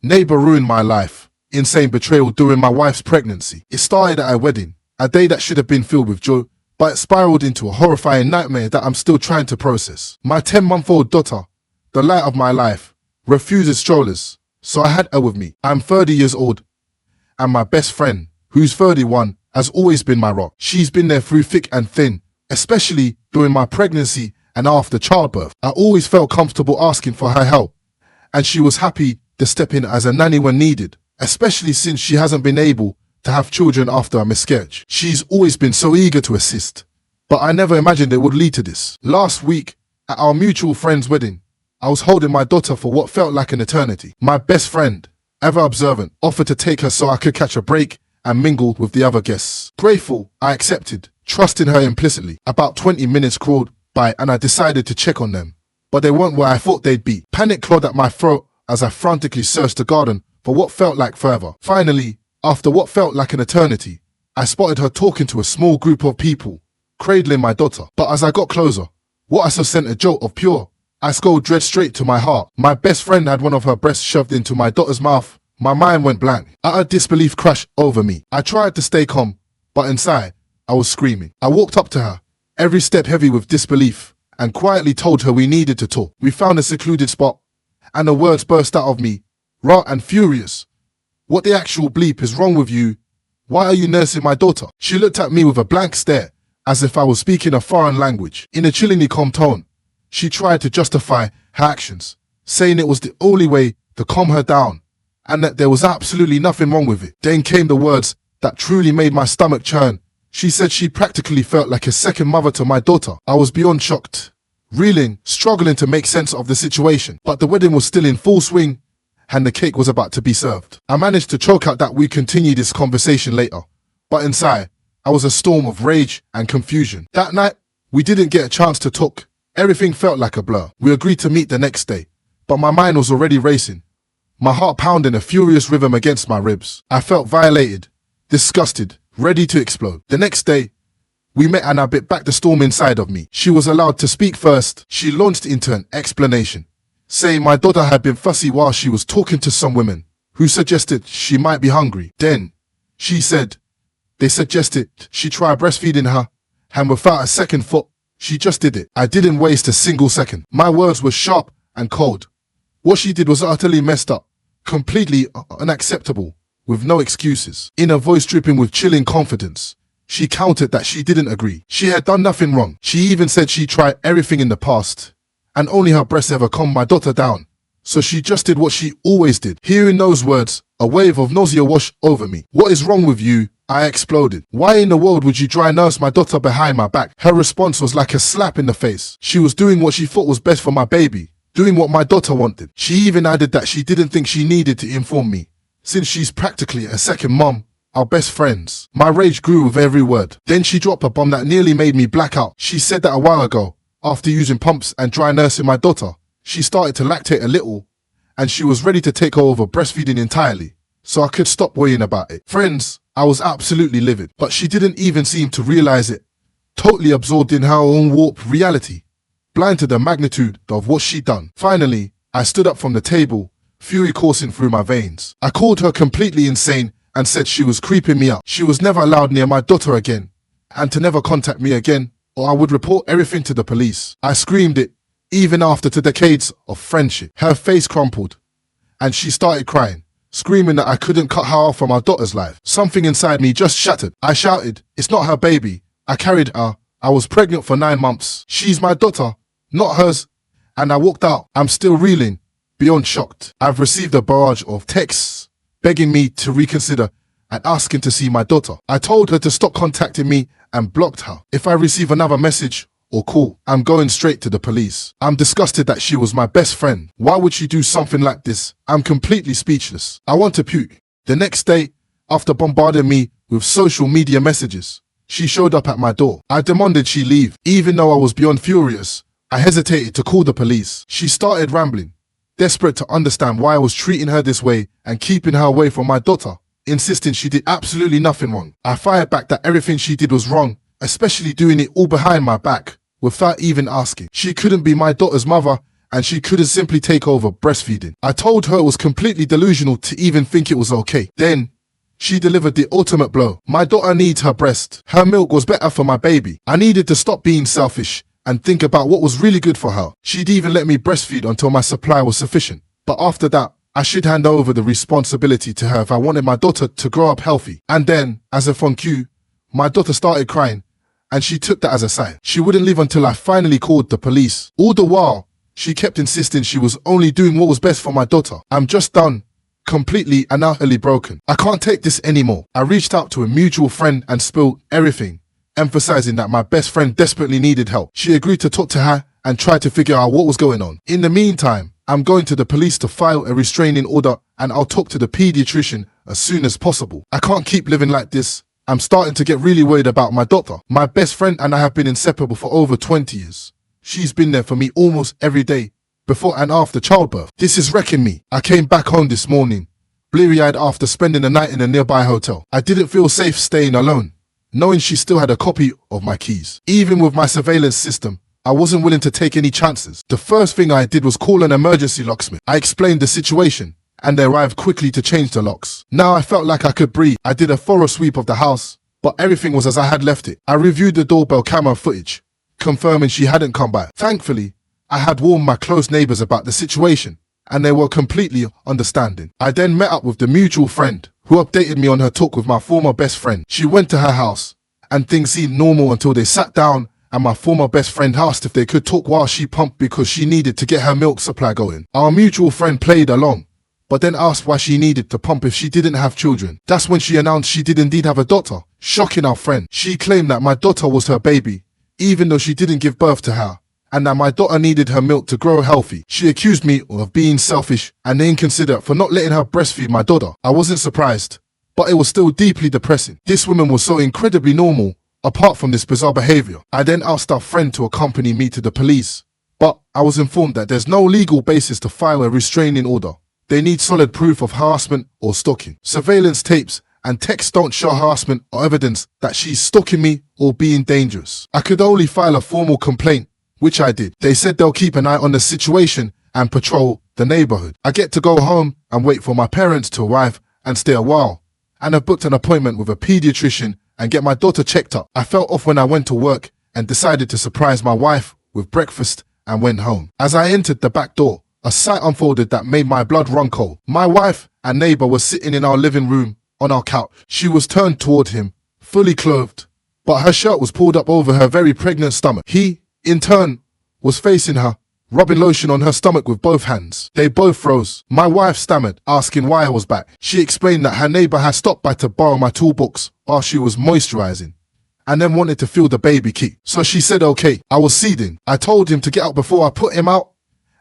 Neighbor ruined my life. Insane betrayal during my wife's pregnancy. It started at a wedding, a day that should have been filled with joy, but it spiraled into a horrifying nightmare that I'm still trying to process. My 10-month-old daughter, the light of my life, refuses strollers, so I had her with me. I'm 30 years old, and my best friend, who's 31, has always been my rock. She's been there through thick and thin, especially during my pregnancy and after childbirth. I always felt comfortable asking for her help, and she was happy to step in as a nanny when needed, especially since she hasn't been able to have children after a miscarriage. She's always been so eager to assist, but I never imagined it would lead to this. Last week, at our mutual friend's wedding, I was holding my daughter for what felt like an eternity. My best friend, ever observant, offered to take her so I could catch a break and mingle with the other guests. Grateful, I accepted, trusting her implicitly. About 20 minutes crawled by and I decided to check on them, but they weren't where I thought they'd be. Panic clawed at my throat as I frantically searched the garden for what felt like forever. Finally, after what felt like an eternity, I spotted her talking to a small group of people, cradling my daughter. But as I got closer, what I saw sent a jolt of pure, ice-cold dread straight to my heart. My best friend had one of her breasts shoved into my daughter's mouth. My mind went blank. Utter disbelief crashed over me. I tried to stay calm, but inside, I was screaming. I walked up to her, every step heavy with disbelief, and quietly told her we needed to talk. We found a secluded spot, and the words burst out of me, raw and furious. What the actual bleep is wrong with you? Why are you nursing my daughter? She looked at me with a blank stare, as if I was speaking a foreign language. In a chillingly calm tone, she tried to justify her actions, saying it was the only way to calm her down, and that there was absolutely nothing wrong with it. Then came the words that truly made my stomach churn. She said she practically felt like a second mother to my daughter. I was beyond shocked, reeling, struggling to make sense of the situation. But the wedding was still in full swing, and the cake was about to be served. I managed to choke out that we continue this conversation later, but inside, I was a storm of rage and confusion. That night, we didn't get a chance to talk. Everything felt like a blur. We agreed to meet the next day, but my mind was already racing, my heart pounding a furious rhythm against my ribs. I felt violated, disgusted, ready to explode. The next day, we met and I bit back the storm inside of me. She was allowed to speak first. She launched into an explanation, saying my daughter had been fussy while she was talking to some women who suggested she might be hungry. Then, she said, they suggested she try breastfeeding her, and without a second thought, she just did it. I didn't waste a single second. My words were sharp and cold. What she did was utterly messed up, completely unacceptable, with no excuses. In a voice dripping with chilling confidence, she countered that she didn't agree. She had done nothing wrong. She even said she tried everything in the past, and only her breasts ever calmed my daughter down. So she just did what she always did. Hearing those words, a wave of nausea washed over me. What is wrong with you? I exploded. Why in the world would you dry nurse my daughter behind my back? Her response was like a slap in the face. She was doing what she thought was best for my baby, doing what my daughter wanted. She even added that she didn't think she needed to inform me, since she's practically a second mom, our best friends. My rage grew with every word. Then she dropped a bomb that nearly made me black out. She said that a while ago, after using pumps and dry nursing my daughter, she started to lactate a little, and she was ready to take over breastfeeding entirely, so I could stop worrying about it. Friends, I was absolutely livid, but she didn't even seem to realize it, totally absorbed in her own warped reality, blind to the magnitude of what she'd done. Finally, I stood up from the table, fury coursing through my veins. I called her completely insane and said she was creeping me out. She was never allowed near my daughter again, and to never contact me again, or I would report everything to the police. I screamed it, even after 2 decades of friendship. Her face crumpled, and she started crying, screaming that I couldn't cut her off from our daughter's life. Something inside me just shattered. I shouted, it's not her baby. I carried her. I was pregnant for 9 months. She's my daughter, not hers. And I walked out. I'm still reeling, beyond shocked. I've received a barrage of texts begging me to reconsider and asking to see my daughter. I told her to stop contacting me and blocked her. If I receive another message or call, I'm going straight to the police. I'm disgusted that she was my best friend. Why would she do something like this? I'm completely speechless. I want to puke. The next day, after bombarding me with social media messages, she showed up at my door. I demanded she leave. Even though I was beyond furious, I hesitated to call the police. She started rambling, desperate to understand why I was treating her this way and keeping her away from my daughter, insisting she did absolutely nothing wrong. I fired back that everything she did was wrong, especially doing it all behind my back, without even asking. She couldn't be my daughter's mother and she couldn't simply take over breastfeeding. I told her it was completely delusional to even think it was okay. Then, she delivered the ultimate blow. My daughter needs her breast. Her milk was better for my baby. I needed to stop being selfish and think about what was really good for her. She'd even let me breastfeed until my supply was sufficient. But after that, I should hand over the responsibility to her if I wanted my daughter to grow up healthy. And then, as if on cue, my daughter started crying, and she took that as a sign. She wouldn't leave until I finally called the police. All the while, she kept insisting she was only doing what was best for my daughter. I'm just done. Completely and utterly broken. I can't take this anymore. I reached out to a mutual friend and spilled everything, emphasizing that my best friend desperately needed help. She agreed to talk to her and try to figure out what was going on. In the meantime, I'm going to the police to file a restraining order, and I'll talk to the pediatrician as soon as possible. I can't keep living like this. I'm starting to get really worried about my daughter. My best friend and I have been inseparable for over 20 years. She's been there for me almost every day, before and after childbirth. This is wrecking me. I came back home this morning, bleary-eyed after spending the night in a nearby hotel. I didn't feel safe staying alone, knowing she still had a copy of my keys. Even with my surveillance system, I wasn't willing to take any chances. The first thing I did was call an emergency locksmith. I explained the situation, and they arrived quickly to change the locks. Now I felt like I could breathe. I did a thorough sweep of the house, but everything was as I had left it. I reviewed the doorbell camera footage, confirming she hadn't come back. Thankfully, I had warned my close neighbors about the situation, and they were completely understanding. I then met up with the mutual friend, who updated me on her talk with my former best friend. She went to her house, and things seemed normal until they sat down and my former best friend asked if they could talk while she pumped because she needed to get her milk supply going. Our mutual friend played along, but then asked why she needed to pump if she didn't have children. That's when she announced she did indeed have a daughter, shocking our friend. She claimed that my daughter was her baby, even though she didn't give birth to her, and that my daughter needed her milk to grow healthy. She accused me of being selfish and inconsiderate for not letting her breastfeed my daughter. I wasn't surprised, but it was still deeply depressing. This woman was so incredibly normal, apart from this bizarre behavior. I then asked our friend to accompany me to the police, but I was informed that there's no legal basis to file a restraining order. They need solid proof of harassment or stalking. Surveillance tapes and texts don't show harassment or evidence that she's stalking me or being dangerous. I could only file a formal complaint, which I did. They said they'll keep an eye on the situation and patrol the neighborhood. I get to go home and wait for my parents to arrive and stay a while, and I've booked an appointment with a pediatrician and get my daughter checked up. I felt off when I went to work and decided to surprise my wife with breakfast and went home. As I entered the back door, a sight unfolded that made my blood run cold. My wife and neighbor were sitting in our living room on our couch. She was turned toward him, fully clothed, but her shirt was pulled up over her very pregnant stomach. He, in turn, was facing her, rubbing lotion on her stomach with both hands. They both froze. My wife stammered, asking why I was back. She explained that her neighbor had stopped by to borrow my toolbox while she was moisturizing, and then wanted to feel the baby kick. So she said okay. I was seething. I told him to get out before I put him out,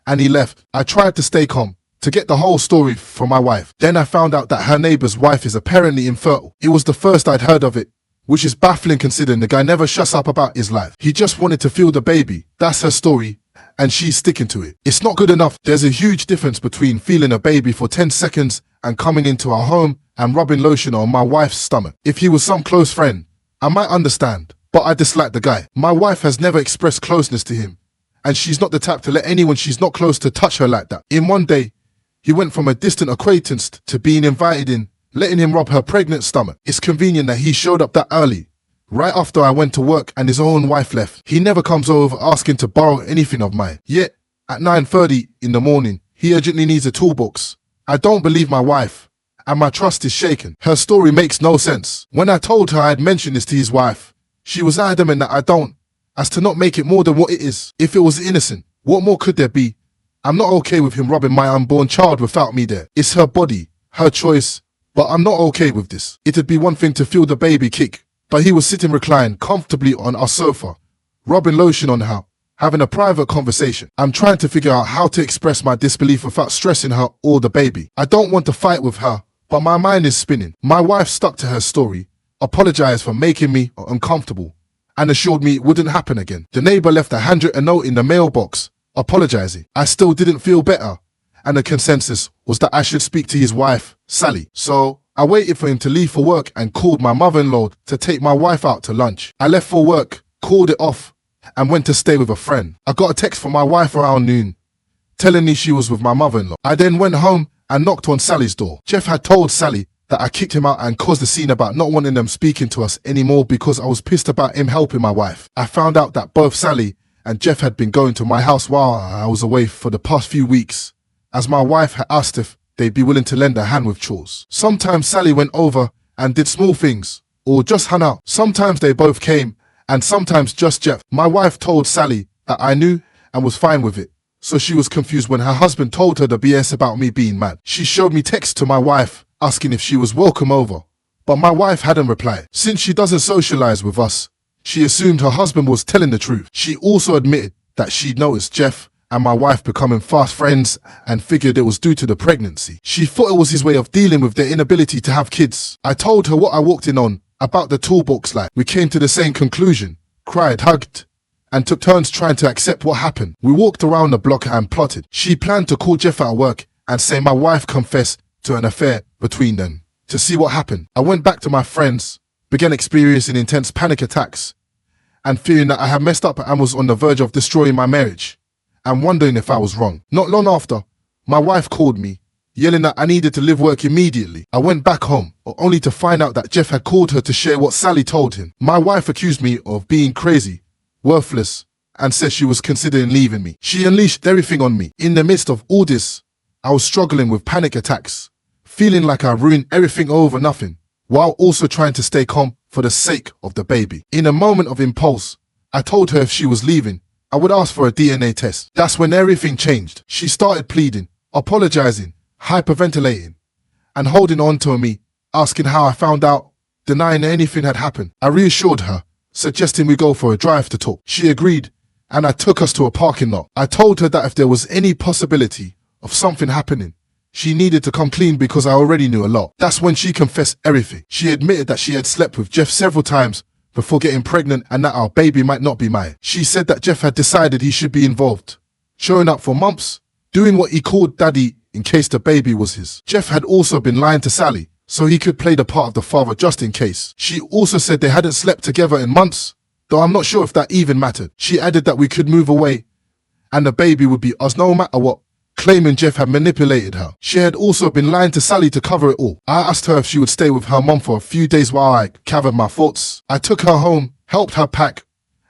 and he left. I tried to stay calm, to get the whole story from my wife. Then I found out that her neighbor's wife is apparently infertile. It was the first I'd heard of it, which is baffling considering the guy never shuts up about his life. He just wanted to feel the baby. That's her story, and she's sticking to it. It's not good enough. There's a huge difference between feeling a baby for 10 seconds and coming into our home and rubbing lotion on my wife's stomach. If he was some close friend, I might understand, but I dislike the guy. My wife has never expressed closeness to him, and she's not the type to let anyone she's not close to touch her like that. In one day, he went from a distant acquaintance to being invited in, letting him rub her pregnant stomach. It's convenient that he showed up that early, right after I went to work and his own wife left. He never comes over asking to borrow anything of mine. Yet, at 9:30 in the morning, he urgently needs a toolbox. I don't believe my wife, and my trust is shaken. Her story makes no sense. When I told her I had mentioned this to his wife, she was adamant that I don't, as to not make it more than what it is. If it was innocent, what more could there be? I'm not okay with him robbing my unborn child without me there. It's her body, her choice, but I'm not okay with this. It'd be one thing to feel the baby kick, but he was sitting reclined comfortably on our sofa, rubbing lotion on her, having a private conversation. I'm trying to figure out how to express my disbelief without stressing her or the baby. I don't want to fight with her, but my mind is spinning. My wife stuck to her story, apologized for making me uncomfortable, and assured me it wouldn't happen again. The neighbor left a handwritten note in the mailbox, apologizing. I still didn't feel better, and the consensus was that I should speak to his wife, Sally. So I waited for him to leave for work and called my mother-in-law to take my wife out to lunch. I left for work, called it off, and went to stay with a friend. I got a text from my wife around noon, telling me she was with my mother-in-law. I then went home and knocked on Sally's door. Jeff had told Sally that I kicked him out and caused a scene about not wanting them speaking to us anymore because I was pissed about him helping my wife. I found out that both Sally and Jeff had been going to my house while I was away for the past few weeks, as my wife had asked if they'd be willing to lend a hand with chores. Sometimes Sally went over and did small things, or just hung out. Sometimes they both came, and sometimes just Jeff. My wife told Sally that I knew and was fine with it, so she was confused when her husband told her the BS about me being mad. She showed me texts to my wife asking if she was welcome over, but my wife hadn't replied. Since she doesn't socialize with us, she assumed her husband was telling the truth. She also admitted that she'd noticed Jeff and my wife becoming fast friends and figured it was due to the pregnancy. She thought it was his way of dealing with their inability to have kids. I told her what I walked in on about the toolbox light. We came to the same conclusion, cried, hugged, and took turns trying to accept what happened. We walked around the block and plotted. She planned to call Jeff at work and say my wife confessed to an affair between them to see what happened. I went back to my friends, began experiencing intense panic attacks and fearing that I had messed up and was on the verge of destroying my marriage and wondering if I was wrong. Not long after, my wife called me, yelling that I needed to leave work immediately. I went back home, only to find out that Jeff had called her to share what Sally told him. My wife accused me of being crazy, worthless, and said she was considering leaving me. She unleashed everything on me. In the midst of all this, I was struggling with panic attacks, feeling like I ruined everything over nothing, while also trying to stay calm for the sake of the baby. In a moment of impulse, I told her if she was leaving, I would ask for a DNA test. That's when everything changed. She started pleading, apologizing, hyperventilating, and holding on to me, asking how I found out, denying anything had happened. I reassured her, suggesting we go for a drive to talk. She agreed, and I took us to a parking lot. I told her that if there was any possibility of something happening, she needed to come clean because I already knew a lot. That's when she confessed everything. She admitted that she had slept with Jeff several times before getting pregnant and that our baby might not be mine. She said that Jeff had decided he should be involved, showing up for months, doing what he called daddy in case the baby was his. Jeff had also been lying to Sally so he could play the part of the father just in case. She also said they hadn't slept together in months, though I'm not sure if that even mattered. She added that we could move away and the baby would be ours no matter what, claiming Jeff had manipulated her. She had also been lying to Sally to cover it all. I asked her if she would stay with her mom for a few days while I gathered my thoughts. I took her home, helped her pack,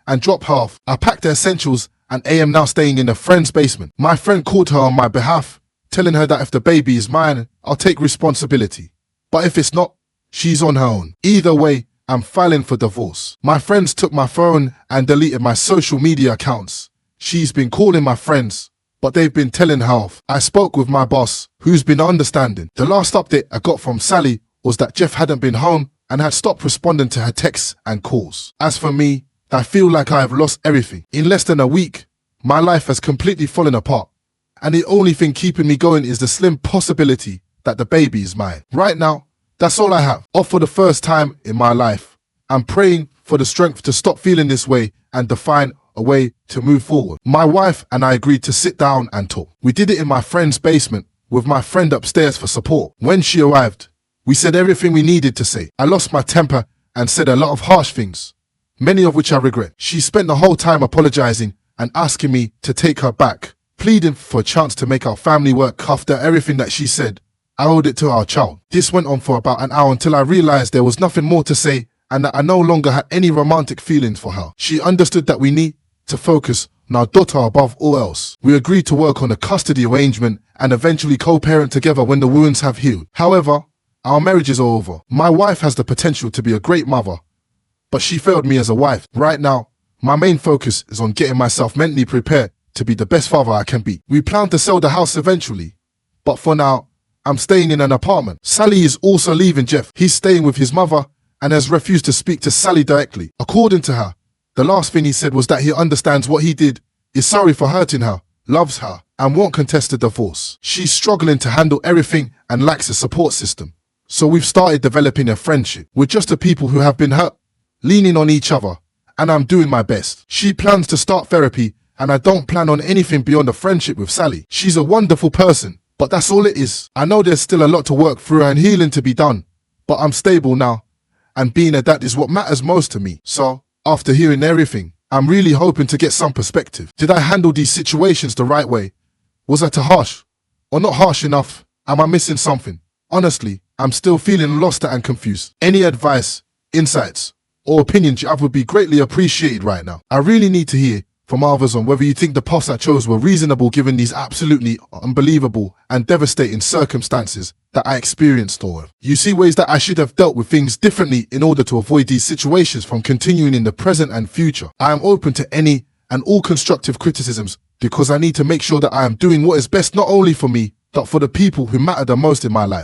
and dropped her off. I packed the essentials and I am now staying in a friend's basement. My friend called her on my behalf, telling her that if the baby is mine, I'll take responsibility. But if it's not, she's on her own. Either way, I'm filing for divorce. My friends took my phone and deleted my social media accounts. She's been calling my friends, but they've been telling her off. I spoke with my boss, who's been understanding. The last update I got from Sally was that Jeff hadn't been home and had stopped responding to her texts and calls. As for me, I feel like I have lost everything. In less than a week, my life has completely fallen apart, and the only thing keeping me going is the slim possibility that the baby is mine. Right now, that's all I have. Off for the first time in my life, I'm praying for the strength to stop feeling this way and to find a way to move forward. My wife and I agreed to sit down and talk. We did it in my friend's basement with my friend upstairs for support. When she arrived, we said everything we needed to say. I lost my temper and said a lot of harsh things, many of which I regret. She spent the whole time apologizing and asking me to take her back, pleading for a chance to make our family work. After everything that she said, I owed it to our child. This went on for about an hour until I realized there was nothing more to say and that I no longer had any romantic feelings for her. She understood that we need to focus on our daughter above all else. We agreed to work on a custody arrangement and eventually co-parent together when the wounds have healed. However, our marriage is over. My wife has the potential to be a great mother, but she failed me as a wife. Right now, my main focus is on getting myself mentally prepared to be the best father I can be. We plan to sell the house eventually, but for now, I'm staying in an apartment. Sally is also leaving Jeff. He's staying with his mother and has refused to speak to Sally directly. According to her, the last thing he said was that he understands what he did, is sorry for hurting her, loves her, and won't contest the divorce. She's struggling to handle everything and lacks a support system. So we've started developing a friendship. We're just the people who have been hurt, leaning on each other, and I'm doing my best. She plans to start therapy, and I don't plan on anything beyond a friendship with Sally. She's a wonderful person, but that's all it is. I know there's still a lot to work through and healing to be done, but I'm stable now, and being a dad is what matters most to me. So, after hearing everything, I'm really hoping to get some perspective. Did I handle these situations the right way? Was I too harsh? Or not harsh enough? Am I missing something? Honestly, I'm still feeling lost and confused. Any advice, insights, or opinions you have would be greatly appreciated right now. I really need to hear from others on whether you think the paths I chose were reasonable given these absolutely unbelievable and devastating circumstances that I experienced, or you see ways that I should have dealt with things differently in order to avoid these situations from continuing in the present and future. I am open to any and all constructive criticisms because I need to make sure that I am doing what is best not only for me, but for the people who matter the most in my life.